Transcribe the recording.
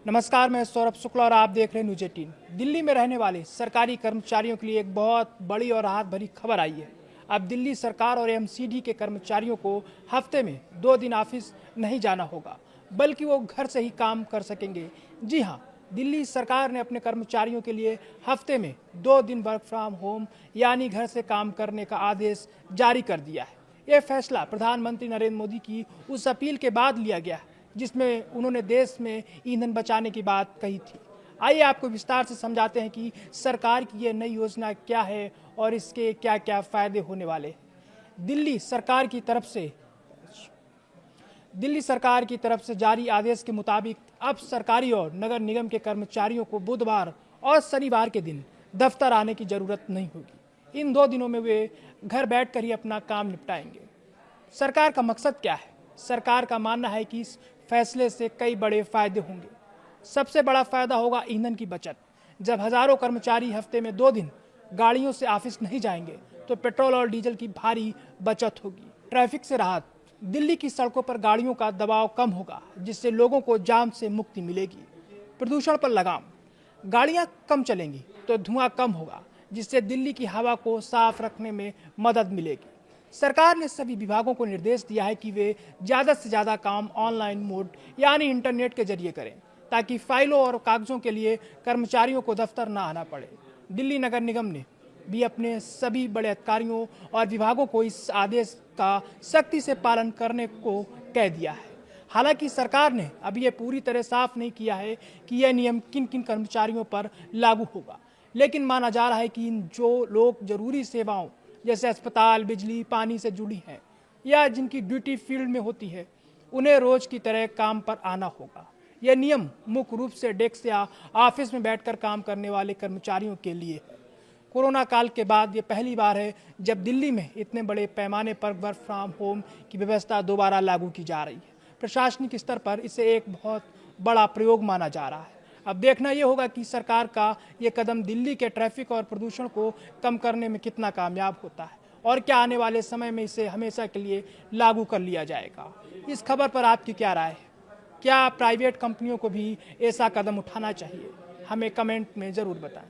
नमस्कार, मैं सौरभ शुक्ला और आप देख रहे हैं न्यूज 18। दिल्ली में रहने वाले सरकारी कर्मचारियों के लिए एक बहुत बड़ी और राहत भरी खबर आई है। अब दिल्ली सरकार और एमसीडी के कर्मचारियों को हफ्ते में 2 दिन ऑफिस नहीं जाना होगा, बल्कि वो घर से ही काम कर सकेंगे। जी हाँ, दिल्ली सरकार ने अपने कर्मचारियों के लिए हफ्ते में 2 दिन वर्क फ्रॉम होम यानी घर से काम करने का आदेश जारी कर दिया है। यह फैसला प्रधानमंत्री नरेंद्र मोदी की उस अपील के बाद लिया गया है जिसमें उन्होंने देश में ईंधन बचाने की बात कही थी। आइए आपको विस्तार से समझाते हैं कि सरकार की ये नई योजना क्या है और इसके क्या क्या फायदे होने वाले हैं। दिल्ली सरकार की तरफ से जारी आदेश के मुताबिक अब सरकारी और नगर निगम के कर्मचारियों को बुधवार और शनिवार के दिन दफ्तर आने की जरूरत नहीं होगी। इन 2 दिनों में वे घर बैठकर ही अपना काम निपटाएंगे। सरकार का मकसद क्या है? सरकार का मानना है कि इस फैसले से कई बड़े फायदे होंगे। सबसे बड़ा फायदा होगा ईंधन की बचत। जब हजारों कर्मचारी हफ्ते में 2 दिन गाड़ियों से ऑफिस नहीं जाएंगे तो पेट्रोल और डीजल की भारी बचत होगी। ट्रैफिक से राहत। दिल्ली की सड़कों पर गाड़ियों का दबाव कम होगा, जिससे लोगों को जाम से मुक्ति मिलेगी। प्रदूषण पर लगाम। गाड़ियां कम चलेंगी तो धुआं कम होगा, जिससे दिल्ली की हवा को साफ रखने में मदद मिलेगी। सरकार ने सभी विभागों को निर्देश दिया है कि वे ज़्यादा से ज़्यादा काम ऑनलाइन मोड यानी इंटरनेट के जरिए करें, ताकि फाइलों और कागजों के लिए कर्मचारियों को दफ्तर न आना पड़े। दिल्ली नगर निगम ने भी अपने सभी बड़े अधिकारियों और विभागों को इस आदेश का सख्ती से पालन करने को कह दिया है। हालांकि सरकार ने अभी ये पूरी तरह साफ नहीं किया है कि यह नियम किन किन कर्मचारियों पर लागू होगा, लेकिन माना जा रहा है कि जो लोग जरूरी सेवाओं जैसे अस्पताल, बिजली, पानी से जुड़ी हैं या जिनकी ड्यूटी फील्ड में होती है, उन्हें रोज की तरह काम पर आना होगा। यह नियम मुख्य रूप से डेस्क या ऑफिस में बैठकर काम करने वाले कर्मचारियों के लिए है। कोरोना काल के बाद ये पहली बार है जब दिल्ली में इतने बड़े पैमाने पर वर्क फ्रॉम होम की व्यवस्था दोबारा लागू की जा रही है। प्रशासनिक स्तर पर इसे एक बहुत बड़ा प्रयोग माना जा रहा है। अब देखना ये होगा कि सरकार का ये कदम दिल्ली के ट्रैफिक और प्रदूषण को कम करने में कितना कामयाब होता है और क्या आने वाले समय में इसे हमेशा के लिए लागू कर लिया जाएगा। इस खबर पर आपकी क्या राय है? क्या प्राइवेट कंपनियों को भी ऐसा कदम उठाना चाहिए? हमें कमेंट में ज़रूर बताएं।